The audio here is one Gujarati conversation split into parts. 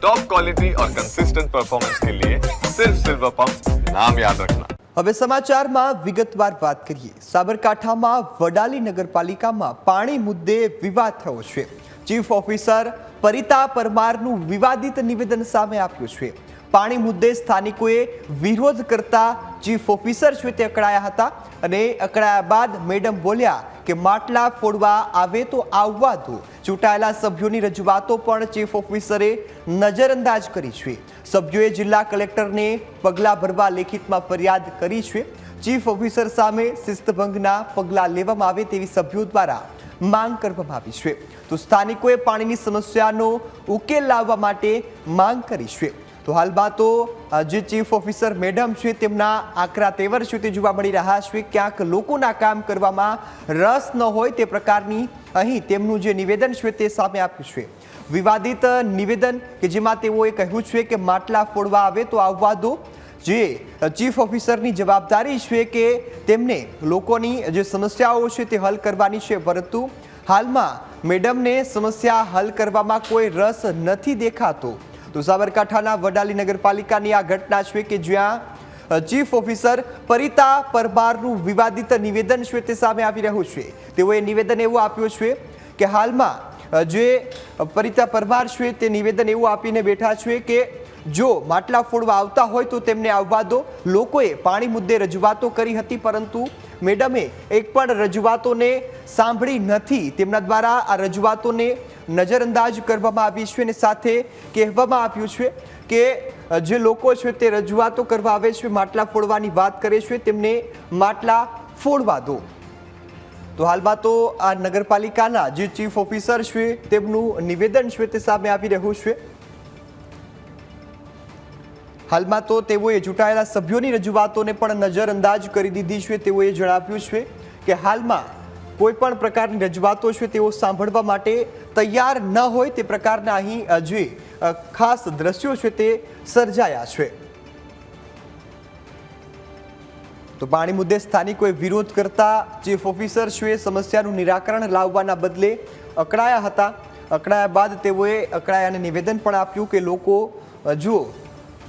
टॉप क्वालिटी और कंसिस्टेंट परफॉर्मेंस के लिए सिर्फ सिल्वर पंप नाम याद रखना। હવે સમાચારમાં વિગતવાર વાત કરીએ। સાબરકાંઠામાં વડાલી નગરપાલિકામાં પાણી મુદ્દે વિવાદ થયો છે। ચીફ ઓફિસર પરિતા પરમારનું વિવાદિત નિવેદન સામે આવ્યું છે। પાણી મુદ્દે સ્થાનિકોએ વિરોધ કરતા ચીફ ઓફિસર છે તે અકળાયા હતા અને અકળાયા બાદ મેડમ બોલ્યા કે માટલા ફોડવા આવે તો આવવા દો। ચૂંટાયેલા સભ્યોની રજૂઆતો પણ ચીફ ઓફિસરે નજરઅંદાજ કરી છે। સભ્યોએ જિલ્લા કલેક્ટરને પગલાં ભરવા લેખિતમાં ફરિયાદ કરી છે। ચીફ ઓફિસર સામે શિસ્તભંગના પગલાં લેવામાં આવે તેવી સભ્યો દ્વારા માંગ કરવામાં આવી છે। તો સ્થાનિકોએ પાણીની સમસ્યાનો ઉકેલ લાવવા માટે માંગ કરી છે। તો હાલમાં તો જે ચીફ ઓફિસર મેડમ છે તેમના આકરા તેવર છે તે જોવા મળી રહ્યા છે। ક્યાંક લોકોના કામ કરવામાં રસ ન હોય તે પ્રકારની અહીં તેમનું જે નિવેદન છે તે સામે આપ્યું છે। વિવાદિત નિવેદન કે જેમાં તેઓએ કહ્યું છે કે માટલા ફોડવા આવે તો આવવા દો। જે ચીફ ઓફિસરની જવાબદારી છે કે તેમને લોકોની જે સમસ્યાઓ છે તે હલ કરવાની છે, પરંતુ હાલમાં મેડમને સમસ્યા હલ કરવામાં કોઈ રસ નથી દેખાતો। તો સાબરકાંઠાના વડાલી નગરપાલિકાની આ ઘટના છે કે જ્યાં ચીફ ઓફિસર પરિતા પરમારનું વિવાદિત નિવેદન છે તે સામે આવી રહ્યું છે। તેઓએ નિવેદન એવું આપ્યું છે કે હાલમાં જે પરિતા પરમાર છે તે નિવેદન એવું આપીને બેઠા છે કે જો માટલા ફોડવા આવતા હોય તો તેમને આવવા દો। લોકોએ પાણી મુદ્દે રજૂઆતો કરી હતી, પરંતુ મેડમે એક પણ રજૂઆતોને સાંભળી નથી। તેમના દ્વારા આ રજૂઆતોને નજરઅંદાજ કરવામાં આવી છે અને સાથે કહેવામાં આવ્યું છે કે જે લોકો છે તે રજૂઆતો કરવા આવે છે, માટલા ફોડવાની વાત કરે છે, તેમને માટલા ફોડવા દો। તો હાલમાં તો આ નગરપાલિકાના જે ચીફ ઓફિસર છે તેમનું નિવેદન છે તે સામે આવી રહ્યું છે। હાલમાં તો તેઓએ ચૂંટાયેલા સભ્યોની રજૂઆતોને પણ નજરઅંદાજ કરી દીધી છે। તેઓએ જણાવ્યું છે કે હાલમાં કોઈ પણ પ્રકારની રજૂઆતો છે તેઓ સાંભળવા માટે તૈયાર ન હોય તે પ્રકારના અહીં જે ખાસ દ્રશ્યો છે તે સર્જાયા છે। તો પાણી મુદ્દે સ્થાનિકોએ વિરોધ કરતા ચીફ ઓફિસર છે સમસ્યાનું નિરાકરણ લાવવાના બદલે અકળાયા હતા। અકળાયા બાદ તેઓએ અકળાયાને નિવેદન પણ આપ્યું કે લોકો જો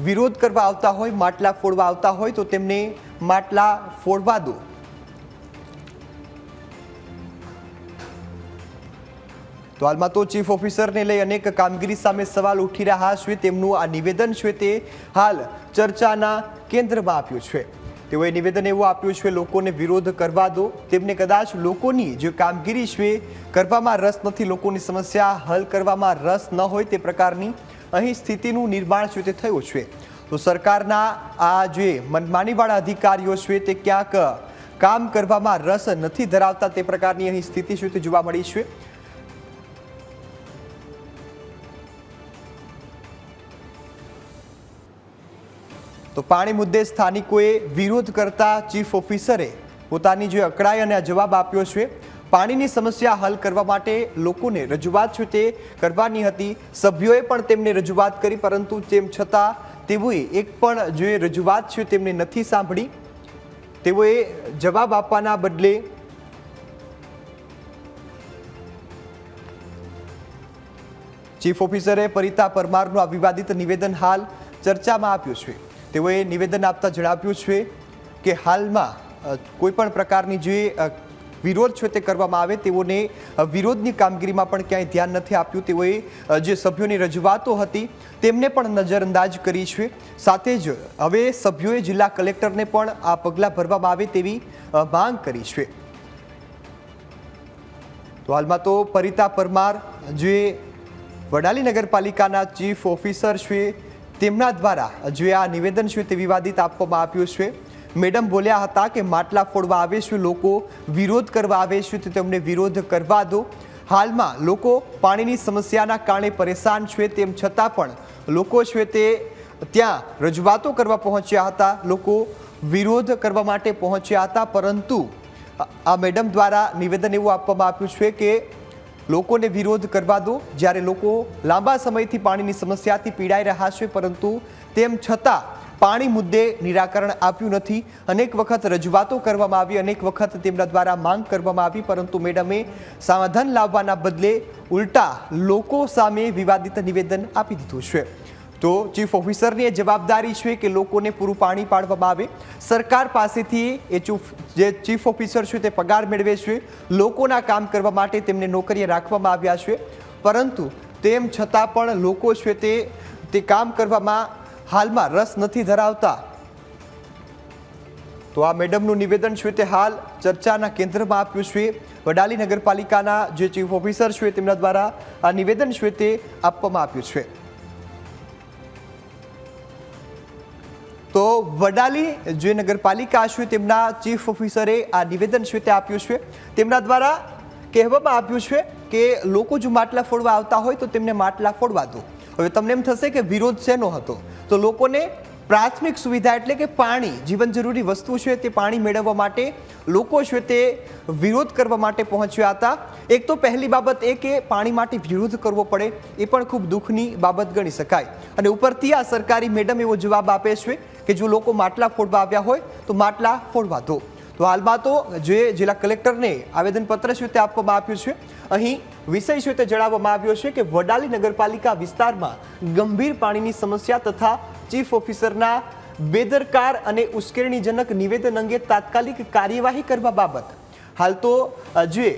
વિરોધ કરવા આવતા હોય, માટલા ફોડવા આવતા હોય તો તેમને માટલા ફોડવા દો। તો હાલમાં તો ચીફ ઓફિસરને લઈ અનેક કામગીરી સામે સવાલ ઉઠી રહ્યા છે। તેમનું આ નિવેદન છે તે હાલ ચર્ચાના કેન્દ્રમાં આપ્યું છે। તેઓએ નિવેદન એવું આપ્યું છે લોકોને વિરોધ કરવા દો। તેમને કદાચ લોકોની જે કામગીરી છે કરવામાં રસ નથી, લોકોની સમસ્યા હલ કરવામાં રસ ન હોય તે પ્રકારની અહીં સ્થિતિનું નિર્માણ છે તે થયું છે। તો સરકારના આ જે મનમાનીવાળા અધિકારીઓ છે તે ક્યાંક કામ કરવામાં રસ નથી ધરાવતા તે પ્રકારની અહીં સ્થિતિ છે તે જોવા મળી છે। તો પાણી મુદ્દે સ્થાનિકોએ વિરોધ કરતા ચીફ ઓફિસરે પોતાની જે અકળાઈ અને જવાબ આપ્યો છે। પાણીની સમસ્યા હલ કરવા માટે લોકોને રજૂઆત છે તે કરવાની હતી, સભ્યોએ પણ તેમને રજૂઆત કરી, પરંતુ તેમ છતાં તેઓએ એક પણ જે રજૂઆત છે તેમને નથી સાંભળી। તેઓએ જવાબ આપવાના બદલે ચીફ ઓફિસરે પરિતા પરમારનું આ વિવાદિત નિવેદન હાલ ચર્ચામાં આપ્યું છે। તેઓએ નિવેદન આપતા જણાવ્યું છે કે હાલમાં કોઈ પણ પ્રકારની જે વિરોધ છે તે કરવામાં આવે તેઓને વિરોધની કામગીરીમાં પણ ક્યાંય ધ્યાન નથી આપ્યું। તેઓએ જે સભ્યોની રજૂઆતો હતી તેમને પણ નજરઅંદાજ કરી છે। સાથે જ હવે સભ્યોએ જિલ્લા કલેક્ટરને પણ આ પગલાં ભરવામાં આવે તેવી માંગ કરી છે। તો હાલમાં તો પરિતા પરમાર જે વડાલી નગરપાલિકાના ચીફ ઓફિસર છે તેમના દ્વારા જે આ નિવેદન છે તે વિવાદિત આપવામાં આવ્યું છે। મેડમ બોલ્યા હતા કે માટલા ફોડવા આવે છે, લોકો વિરોધ કરવા આવે છે તો તેમને વિરોધ કરવા દો। હાલમાં લોકો પાણીની સમસ્યાના કારણે પરેશાન છે, તેમ છતાં પણ લોકો છે તે ત્યાં રજૂઆતો કરવા પહોંચ્યા હતા, લોકો વિરોધ કરવા માટે પહોંચ્યા હતા, પરંતુ આ મેડમ દ્વારા નિવેદન એવું આપવામાં આવ્યું છે કે લોકોને વિરોધ કરવા દો। જ્યારે લોકો લાંબા સમયથી પાણીની સમસ્યાથી પીડાઈ રહ્યા છે, પરંતુ તેમ છતાં પાણી મુદ્દે નિરાકરણ આપ્યું નથી. અનેક વખત રજૂઆતો કરવામાં આવી, અનેક વખત તેમના દ્વારા માંગ કરવામાં આવી, પરંતુ મેડમે સમાધાન લાવવાના બદલે ઉલટા લોકો સામે વિવાદિત નિવેદન આપી દીધું છે. તો ચીફ ઓફિસરની એ જવાબદારી છે કે લોકોને પૂરું પાણી પાડવામાં આવે. સરકાર પાસેથી એ જે ચીફ ઓફિસર છે તે પગાર મેળવે છે, લોકોના કામ કરવા માટે તેમને નોકરીએ રાખવામાં આવ્યા છે, પરંતુ તેમ છતાં પણ લોકો છે તે કામ કરવામાં હાલમાં રસ નથી ધરાવતા. તો આ મેડમનું નિવેદન છે તે હાલ ચર્ચાના કેન્દ્રમાં આપ્યું છે. વડાલી નગરપાલિકાના જે ચીફ ઓફિસર છે તેમના દ્વારા આ નિવેદન છે તે આપવામાં આપ્યું છે. તો વડાલી જે નગરપાલિકા છે તેમના ચીફ ઓફિસરે આ નિવેદન છે તે આપ્યું છે. તેમના દ્વારા કહેવામાં આવ્યું છે કે લોકો જો માટલા ફોડવા આવતા હોય તો તેમને માટલા ફોડવા દો. હવે તમને એમ થશે કે વિરોધ શેનો હતો? તો લોકોને પ્રાથમિક સુવિધા એટલે કે પાણી, જીવન જરૂરી વસ્તુ છે તે પાણી મેળવવા માટે લોકો છે તે વિરોધ કરવા માટે પહોંચ્યા હતા. એક તો પહેલી બાબત એ કે પાણી માટે વિરોધ કરવો પડે એ પણ ખૂબ દુઃખની બાબત ગણી શકાય. અને ઉપરથી આ સરકારી મેડમ એવો જવાબ આપે છે કે જો લોકો માટલા ફોડવા આવ્યા હોય તો માટલા ફોડવા દો. તો હાલમાં તો જે જિલ્લા કલેક્ટરને આવેદનપત્ર છે તે આપવામાં આપ્યું છે. અહીં વિષય છે તે જણાવવામાં આવ્યો છે કે વડાલી નગરપાલિકા વિસ્તારમાં ગંભીર પાણીની સમસ્યા તથા ચીફ ઓફિસરના બેદરકાર અને ઉશ્કેરણીજનક નિવેદન અંગે તાત્કાલિક કાર્યવાહી કરવા બાબત હાલ તો જે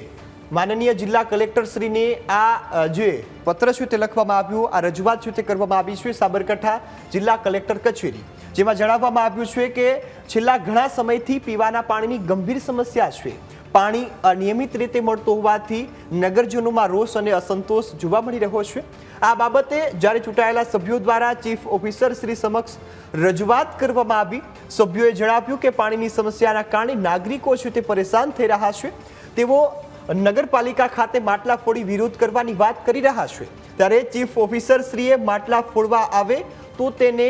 માનનીય જિલ્લા કલેક્ટરશ્રીને આ જે પત્ર છે તે લખવામાં આવ્યું, આ રજૂઆત છે તે કરવામાં આવી છે સાબરકાંઠા જિલ્લા કલેક્ટર કચેરી, જેમાં જણાવવામાં આવ્યું છે કે છેલ્લા ઘણા સમયથી પીવાના પાણીની ગંભીર સમસ્યા છે. પાણી અનિયમિત રીતે મળતું હોવાથી નગરજનોમાં રોષ અને અસંતોષ જોવા મળી રહ્યો છે. આ બાબતે જ્યારે ચૂંટાયેલા સભ્યો દ્વારા ચીફ ઓફિસર શ્રી સમક્ષ રજૂઆત કરવામાં આવી, સભ્યોએ જણાવ્યું કે પાણીની સમસ્યાના કારણે નાગરિકો છે તે પરેશાન થઈ રહ્યા છે. તેઓ નગરપાલિકા ખાતે માટલા ફોડી વિરોધ કરવાની વાત કરી રહ્યા છે. ત્યારે ચીફ ઓફિસર શ્રીએ માટલા ફોડવા આવે તો તેને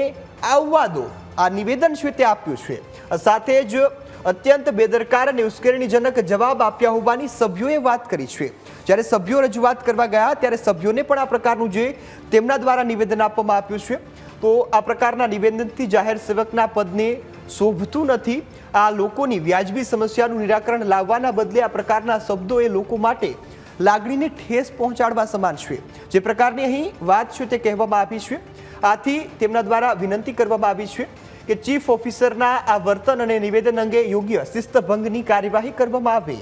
આવવા દો આ નિવેદન છે તે આપ્યું છે. સાથે જ અત્યંત બેદરકાર અને ઉશ્કેરણીજનક જવાબ આપ્યા હોવાની સભ્યોએ વાત કરી છે. જ્યારે સભ્યો રજૂઆત કરવા ગયા ત્યારે સભ્યોને પણ આ પ્રકારનું જે તેમના દ્વારા નિવેદન આપવામાં આપ્યું છે. તો આ પ્રકારના નિવેદનથી જાહેર સેવકના પદને શોભતું નથી. આ લોકોની વ્યાજબી સમસ્યાનું નિરાકરણ લાવવાના બદલે આ પ્રકારના શબ્દો એ લોકો માટે લાગણીને ઠેસ પહોંચાડવા સમાન છે. જે પ્રકારની અહીં વાત છે તે કહેવામાં આવી છે. આથી તેમના દ્વારા વિનંતી કરવામાં આવી છે કે ચીફ ઓફિસરના આ વર્તન અને નિવેદન અંગે યોગ્ય શિસ્તભંગની કાર્યવાહી કરવામાં આવે.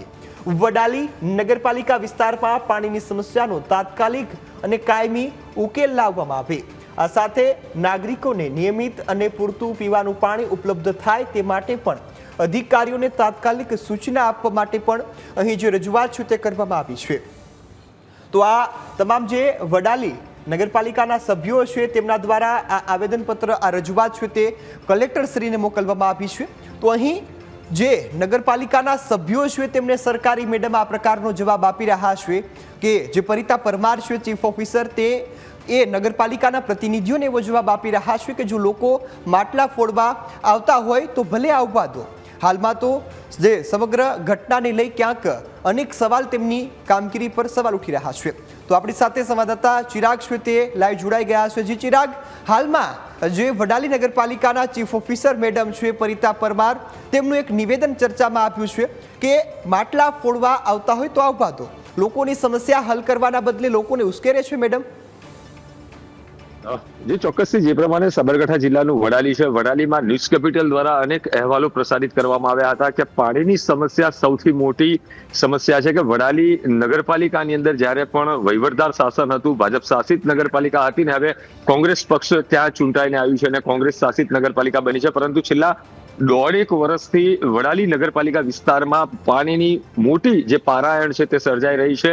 વડાલી નગરપાલિકા વિસ્તારમાં પાણીની સમસ્યાનો તાત્કાલિક અને કાયમી ઉકેલ લાવવામાં આવે. આ સાથે નાગરિકોને નિયમિત અને પૂરતું પીવાનું પાણી ઉપલબ્ધ થાય તે માટે પણ અધિકારીઓને તાત્કાલિક સૂચના આપવા માટે પણ અહીં જે રજૂઆત છે તે કરવામાં આવી છે. તો આ તમામ જે વડાલી નગરપાલિકાના સભ્યો છે તેમના દ્વારા આ આવેદનપત્ર, આ રજૂઆત છે તે કલેક્ટરશ્રીને મોકલવામાં આવી છે. તો અહીં જે નગરપાલિકાના સભ્યો છે તેમને સરકારી મેડમ આ પ્રકારનો જવાબ આપી રહ્યા છે કે જે પરિતા પરમાર છે ચીફ ઓફિસર, તે એ નગરપાલિકાના પ્રતિનિધિઓને એવો જવાબ આપી રહ્યા છે કે જો લોકો માટલા ફોડવા આવતા હોય તો ભલે આવવા દો. હાલમાં તો જે સમગ્ર ઘટનાને લઈ ક્યાંક અનેક સવાલ તેમની કામગીરી પર સવાલ ઉઠી રહ્યા છે. તો આપણી સાથે સંવાદદાતા ચિરાગ છે તે લાઈવ જોડાઈ ગયા છે. જી ચિરાગ, હાલમાં જે વડાલી નગરપાલિકાના ચીફ ઓફિસર મેડમ છે પરિતા પરમાર, તેમનું એક નિવેદન ચર્ચામાં આપ્યું છે કે માટલા ફોડવા આવતા હોય તો આવવા દો. લોકોની સમસ્યા હલ કરવાના બદલે લોકોને ઉશ્કેરે છે મેડમ. જે ચોક્કસથી જે પ્રમાણે સાબરકાંઠા જિલ્લાનું વડાલી છે, વડાલીમાં ન્યૂઝ કેપિટલ દ્વારા અનેક અહેવાલો પ્રસારિત કરવામાં આવ્યા હતા કે પાણીની સમસ્યા સૌથી મોટી સમસ્યા છે. કે વડાલી નગરપાલિકાની અંદર જ્યારે પણ વહીવટદાર શાસન હતું, ભાજપ શાસિત નગરપાલિકા હતી ને હવે કોંગ્રેસ પક્ષ ત્યાં ચૂંટાઈને આવ્યું છે અને કોંગ્રેસ શાસિત નગરપાલિકા બની છે, પરંતુ છેલ્લા 1.5 વર્ષથી વડાલી નગરપાલિકા વિસ્તારમાં પાણીની મોટી જે પારાયણ છે તે સર્જાઈ રહી છે.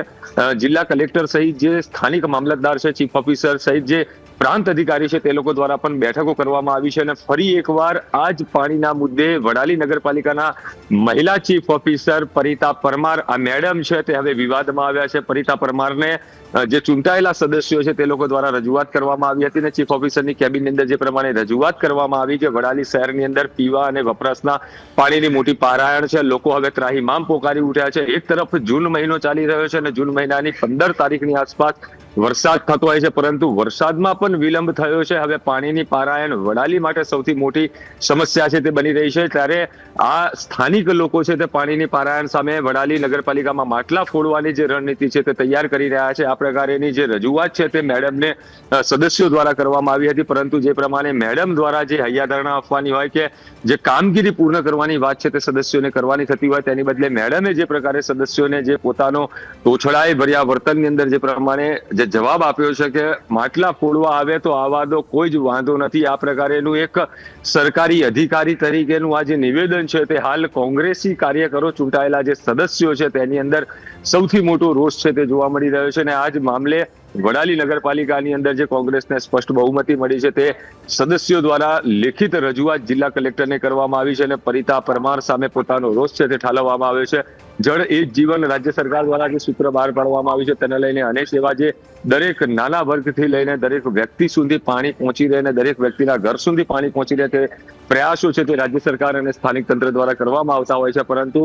જિલ્લા કલેક્ટર સહિત જે સ્થાનિક મામલતદાર છે, ચીફ ઓફિસર સહિત જે પ્રાંત અધિકારી છે તે લોકો દ્વારા પણ બેઠકો કરવામાં આવી છે અને ફરી એકવાર આ જ પાણીના મુદ્દે વડાલી નગરપાલિકાના મહિલા ચીફ ઓફિસર પરિતા પરમાર, આ મેડમ છે તે હવે વિવાદમાં આવ્યા છે. પરિતા પરમારને જે ચૂંટાયેલા સદસ્યો છે તે લોકો દ્વારા રજૂઆત કરવામાં આવી હતી અને ચીફ ઓફિસરની કેબિનની અંદર જે પ્રમાણે રજૂઆત કરવામાં આવી કે વડાલી શહેરની અંદર પીવા અને વપરાશના પાણીની મોટી પારાયણ છે, લોકો હવે ત્રાહિમામ પોકારી ઉઠ્યા છે. એક તરફ જૂન મહિનો ચાલી રહ્યો છે અને જૂન મહિનાની 15 તારીખની આસપાસ વરસાદ થતો હોય છે, પરંતુ વરસાદમાં પણ વિલંબ થયો છે. હવે પાણીની પારાયણ વડાલી માટે સૌથી મોટી સમસ્યા છે તે બની રહી છે. ત્યારે આ સ્થાનિક લોકો છે તે પાણીની પારાયણ સામે વડાલી નગરપાલિકામાં માટલા ફોડવાની જે રણનીતિ છે તે તૈયાર કરી રહ્યા છે. આ પ્રકારેની જે રજૂઆત છે તે મેડમને સદસ્યો દ્વારા કરવામાં આવી હતી, પરંતુ જે પ્રમાણે મેડમ દ્વારા જે હૈયાધારણા આપવાની હોય કે જે કામગીરી પૂર્ણ કરવાની વાત છે તે સદસ્યોને કરવાની થતી હોય, તેની બદલે મેડમે જે પ્રકારે સદસ્યોને જે પોતાનો તોછડાઈ ભર્યા વર્તનની અંદર જે પ્રમાણે જે જવાબ આપ્યો છે કે માટલા ફોડવા આવે તો આવા દો, કોઈ જ વાંધો નથી. આ પ્રકારેનું એક સરકારી અધિકારી તરીકેનું આ જે નિવેદન છે તે હાલ કોંગ્રેસી કાર્યકરો ચૂંટાયેલા જે સદસ્યો છે તેની અંદર સૌથી મોટો રોષ છે તે જોવા મળી રહ્યો છે. અને આ જ મામલે વડાલી નગરપાલિકાની અંદર જે કોંગ્રેસને સ્પષ્ટ બહુમતી મળી છે તે સદસ્યો દ્વારા લેખિત રજૂઆત જિલ્લા કલેક્ટરને કરવામાં આવી છે અને પરિતા પરમાર સામે પોતાનો રોષ છે તે ઠાલવવામાં આવ્યો છે. જળ એ જ જીવન રાજ્ય સરકાર દ્વારા જે સૂત્ર બહાર પાડવામાં આવ્યું છે તેને લઈને અનેક એવા જે દરેક નાના વર્ગથી લઈને દરેક વ્યક્તિ સુધી પાણી પહોંચી રહે અને દરેક વ્યક્તિના ઘર સુધી પાણી પહોંચી રહે તે પ્રયાસો છે તે રાજ્ય સરકાર અને સ્થાનિક તંત્ર દ્વારા કરવામાં આવતા હોય છે. પરંતુ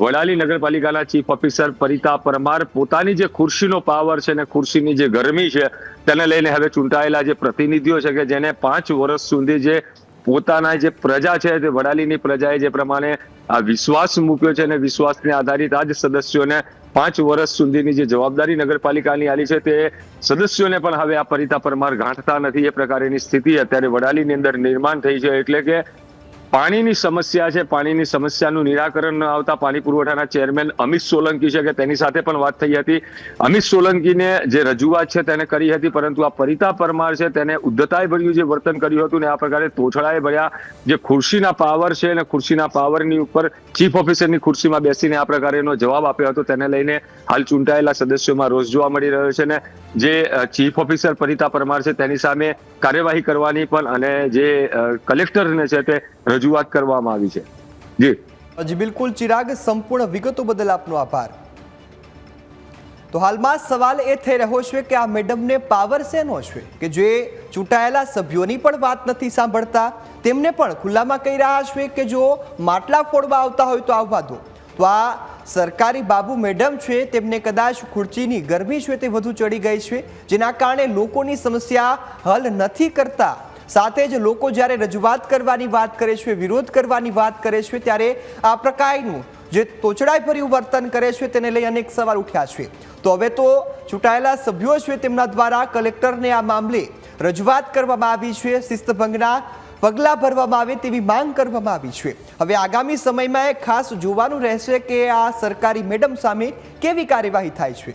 વડાલી નગરપાલિકાના ચીફ ઓફિસર પરિતા પરમાર પોતાની જે ખુરશીનો પાવર છે અને ખુરશીની જે ગરમી છે તેને લઈને હવે ચૂંટાયેલા જે પ્રતિનિધિઓ છે કે જેને 5 વર્ષ સુધી જે પોતાના જે પ્રજા છે તે વડાલીની પ્રજાએ જે પ્રમાણે આ વિશ્વાસ મૂક્યો છે અને વિશ્વાસને આધારિત આ જ સદસ્યોને 5 વર્ષ સુધીની જે જવાબદારી નગરપાલિકાની આલી છે તે સદસ્યોને પણ હવે આ પરિતા પરમાર ગાંઠતા નથી. એ પ્રકારની સ્થિતિ અત્યારે વડાલીની અંદર નિર્માણ થઈ છે. એટલે કે પાણીની સમસ્યા છે, પાણીની સમસ્યાનું નિરાકરણ ન આવતા પાણી પુરવઠાના ચેરમેન અમિત સોલંકી છે કે તેની સાથે પણ વાત થઈ હતી. અમિત સોલંકીને જે રજૂઆત છે તેને કરી હતી, પરંતુ આ પરિતા પરમાર છે તેને ઉદ્ધતાઈ ભર્યું જે વર્તન કર્યું હતું ને આ પ્રકારે તોછડાએ ભર્યા જે ખુરશીના પાવર છે અને ખુરશીના પાવરની ઉપર ચીફ ઓફિસરની ખુરશીમાં બેસીને આ પ્રકારેનો જવાબ આપ્યો હતો તેને લઈને હાલ ચૂંટાયેલા સદસ્યોમાં રોષ જોવા મળી રહ્યો છે. ને જે ચીફ ઓફિસર પરિતા પરમાર છે તેની સામે કાર્યવાહી કરવાની પણ અને જે કલેક્ટરને છે તે રજૂઆત કરવામાં આવી છે. જી બિલકુલ ચિરાગ, સંપૂર્ણ વિગતો બદલ આપનો આભાર. તો હાલમાં સવાલ એ થઈ રહ્યો છે કે આ મેડમને પાવર શેનો છે કે જે ચૂંટાયેલા સભ્યોની પણ વાત નથી સાંભળતા, તેમને પણ ખુલ્લામાં કહી રહ્યા છે કે જો માટલા ફોડવા આવતા હોય તો આવવા દો. તો આ સરકારી બાબુ મેડમ છે તેમને કદાચ ખુરચીની ગરમી છે તે વધુ ચડી ગઈ છે, જેના કારણે લોકોની સમસ્યા હલ નથી કરતા. સાથે જ લોકો જ્યારે રજૂઆત કરવાની વાત કરે છે, વિરોધ કરવાની વાત કરે છે, ત્યારે આ પ્રકારનું જે તોછડાઈભર્યું વર્તન કરે છે તેને લઈ અનેક સવાલ ઉઠ્યા છે. તો હવે તો ચૂંટાયેલા સભ્યો છે તેમના દ્વારા કલેક્ટરને આ મામલે રજૂઆત કરવામાં આવી છે, શિસ્તભંગના પગલાં ભરવામાં આવે તેવી માંગ કરવામાં આવી છે. હવે આગામી સમયમાં ખાસ જોવાનું રહેશે કે આ સરકારી મેડમ સામે કેવી કાર્યવાહી થાય છે.